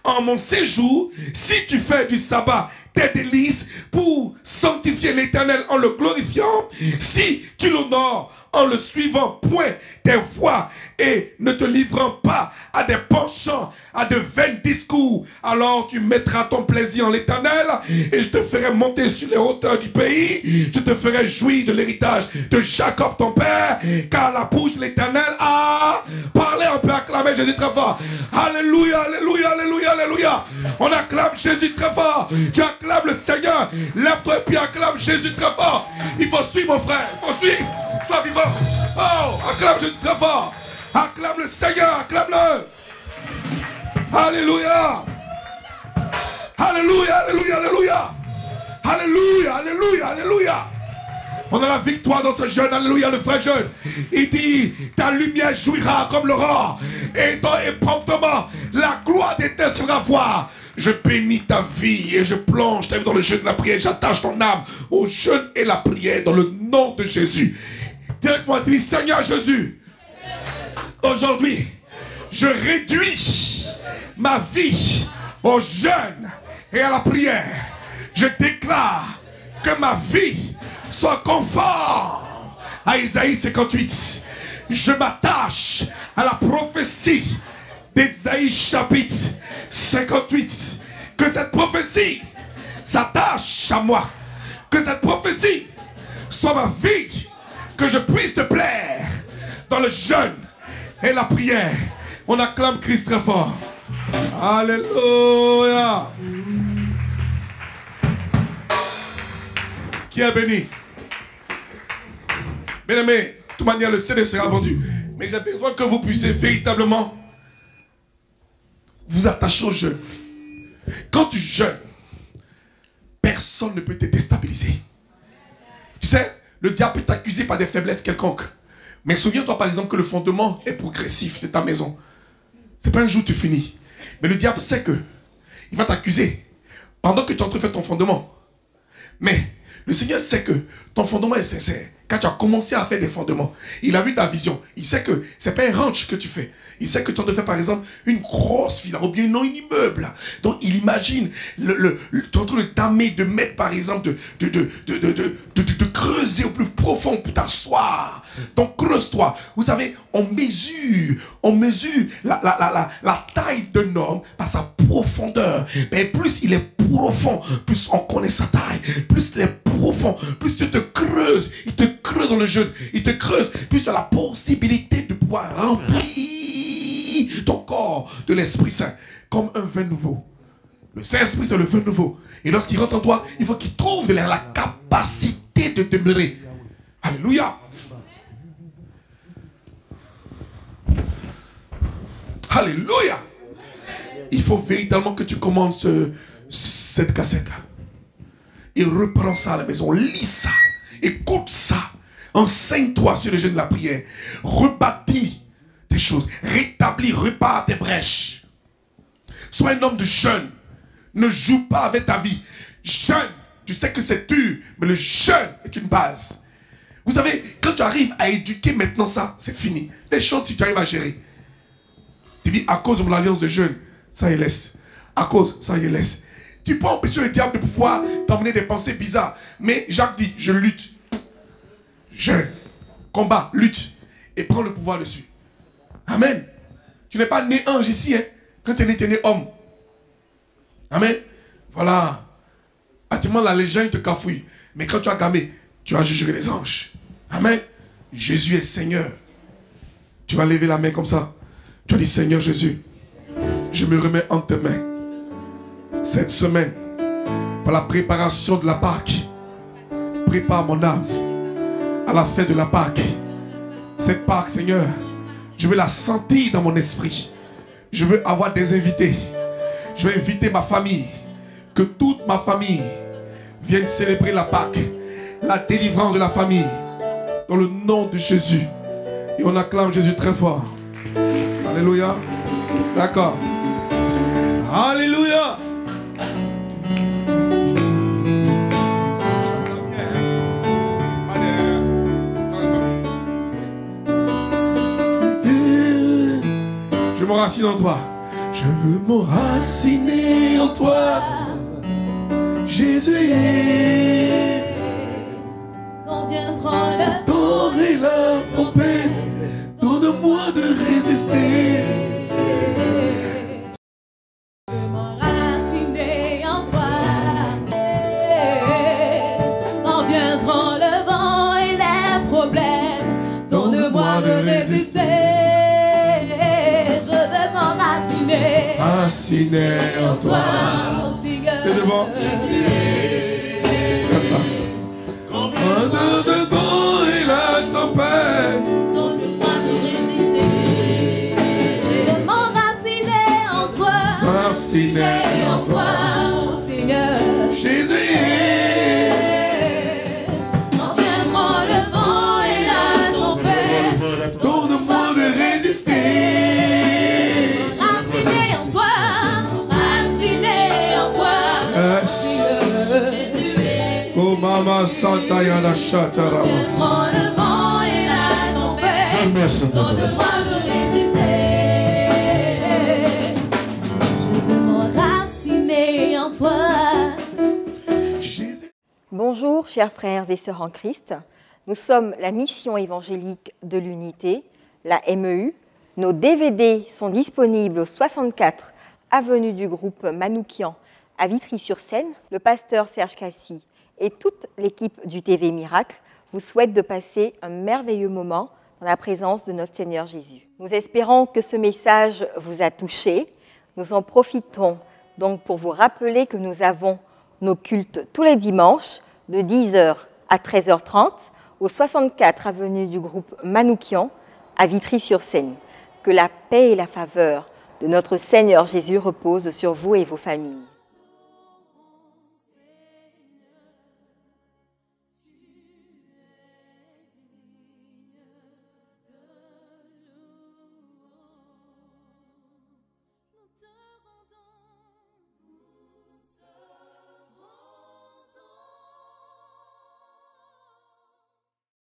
en mon séjour, si tu fais du sabbat tes délices pour sanctifier l'Éternel en le glorifiant, si tu l'honores en le suivant point tes voies et ne te livrant pas à des penchants, à de vains discours, alors tu mettras ton plaisir en l'Éternel et je te ferai monter sur les hauteurs du pays, je te ferai jouir de l'héritage de Jacob ton père, car la bouche de l'Éternel a parlé. On peut acclamer Jésus très fort. Alléluia, alléluia, alléluia, alléluia. On acclame Jésus très fort. Tu acclames le Seigneur. Lève-toi et puis acclame Jésus très fort. Il faut suivre mon frère, il faut suivre. Sois vivant. Oh, acclame Jésus très fort. Acclame le Seigneur, acclame-le. Alléluia. Alléluia, alléluia, alléluia. Alléluia, alléluia, alléluia. On a la victoire dans ce jeûne, alléluia, le vrai jeûne. Il dit, ta lumière jouira comme l'aurore. Et promptement, la gloire d'Éternel se fera voir. Je bénis ta vie et je plonge ta vie dans le jeûne et la prière. J'attache ton âme au jeûne et la prière dans le nom de Jésus. Directement, dis, Seigneur Jésus, aujourd'hui, je réduis ma vie au jeûne et à la prière. Je déclare que ma vie soit conforme à Isaïe 58. Je m'attache à la prophétie d'Isaïe chapitre 58. Que cette prophétie s'attache à moi. Que cette prophétie soit ma vie. Que je puisse te plaire dans le jeûne et la prière. On acclame Christ très fort. Alléluia. Qui est béni? Bien-aimés, de toute manière, le CD sera vendu. Mais j'ai besoin que vous puissiez véritablement vous attacher au jeûne. Quand tu jeûnes, personne ne peut te déstabiliser. Tu sais, le diable peut t'accuser par des faiblesses quelconques. Mais souviens-toi par exemple que le fondement est progressif de ta maison. C'est pas un jour tu finis. Mais le diable sait que il va t'accuser pendant que tu es en train de faire ton fondement. Mais le Seigneur sait que ton fondement est sincère. Quand tu as commencé à faire des fondements, il a vu ta vision. Il sait que ce n'est pas un ranch que tu fais. Il sait que tu as de faire par exemple une grosse villa ou bien non un immeuble. Donc il imagine, tu es en train de tamer, de mettre par exemple, de creuser au plus profond pour t'asseoir. Donc creuse-toi. Vous savez, on mesure la taille d'un homme par sa profondeur. Mais plus il est profond, plus on connaît sa taille. Plus il est profond, plus tu te creuses. Il te creuse dans le jeûne. Il te creuse. Plus tu as la possibilité de pouvoir remplir ton corps de l'Esprit Saint comme un vin nouveau. Le Saint-Esprit, c'est le vin nouveau. Et lorsqu'il rentre en toi, il faut qu'il trouve de la capacité de demeurer. Alléluia. Alléluia. Il faut véritablement que tu commences cette cassette. Et reprends ça à la maison. Lis ça. Écoute ça. Enseigne-toi sur le jeûne de la prière. Rebâtis tes choses. Rétablis, répare tes brèches. Sois un homme de jeûne. Ne joue pas avec ta vie. Jeûne. Tu sais que c'est dur, mais le jeûne est une base. Vous savez, quand tu arrives à éduquer maintenant ça, c'est fini. Les choses, si tu arrives à gérer. Tu dis, à cause de mon alliance de jeûne, ça y laisse. À cause, ça y laisse. Tu peux empêcher le diable de pouvoir t'emmener des pensées bizarres. Mais Jacques dit, je lutte. Je combat, lutte. Et prends le pouvoir dessus. Amen. Tu n'es pas né ange ici. Hein. Quand tu es né homme. Amen. Voilà. Actuellement, la légende te cafouille. Mais quand tu as gamé, tu as jugé les anges. Amen. Jésus est Seigneur. Tu vas lever la main comme ça. Tu as dit, Seigneur Jésus, je me remets entre tes mains. Cette semaine, par la préparation de la Pâque, prépare mon âme à la fête de la Pâque. Cette Pâque, Seigneur, je veux la sentir dans mon esprit. Je veux avoir des invités. Je veux inviter ma famille. Que toute ma famille vienne célébrer la Pâque. La délivrance de la famille. Dans le nom de Jésus. Et on acclame Jésus très fort. Alléluia. D'accord. Alléluia. Je m'enracine en toi. Je veux m'enraciner en toi. Jésus est. Quand viendra le Temps et la tempête, donne-moi de résister. Je veux m'enraciner en toi. Quand viendront le vent et les problèmes, donne-moi de résister. Je veux m'enraciner En toi. mon Seigneur. C'est devant. Reste là. Quand le vent et la tempête, Donne-moi de résister. Je veux m'enraciner en toi. m'enraciner en toi. Mon Seigneur. Jésus. Quand viendront le vent et la tempête, Donne-moi de résister. raciné en toi, raciné en toi. Jésus est. Oh Mama Santa Yana Shatarama. Viendront le vent et la tempête, donne-moi de résister. Je veux m'enraciner en toi. Jésus. Bonjour chers frères et sœurs en Christ, nous sommes la mission évangélique de l'unité, la MEU. Nos DVD sont disponibles au 64 avenue du groupe Manoukian à Vitry-sur-Seine. Le pasteur Serge Cassi et toute l'équipe du TV Miracle vous souhaitent de passer un merveilleux moment dans la présence de notre Seigneur Jésus. Nous espérons que ce message vous a touché. Nous en profitons donc pour vous rappeler que nous avons nos cultes tous les dimanches de 10h à 13h30 au 64 avenue du groupe Manoukian à Vitry-sur-Seine. Que la paix et la faveur de notre Seigneur Jésus reposent sur vous et vos familles.